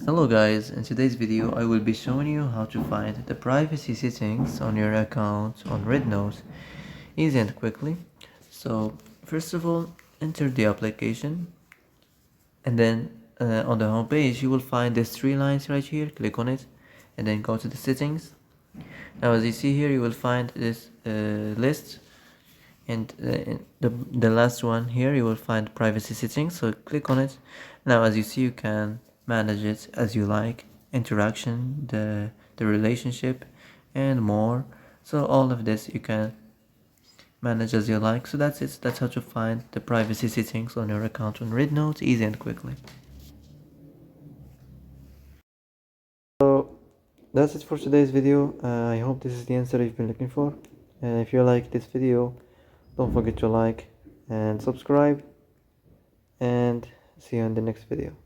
Hello guys, in today's video I will be showing you how to find the privacy settings on your account on Rednote easy and quickly. So first of all, enter the application and then on the home page you will find these three lines right here. Click on it and then go to the settings. Now as you see here, you will find this list, and the last one here you will find privacy settings, so click on it. Now as you see, you can manage it as you like: interaction, the relationship, and more. So all of this you can manage as you like. So that's it. That's how to find the privacy settings on your account on Rednote easy and quickly. So that's it for today's video. I hope this is the answer you've been looking for. If you like this video, don't forget to like and subscribe, and see you in the next video.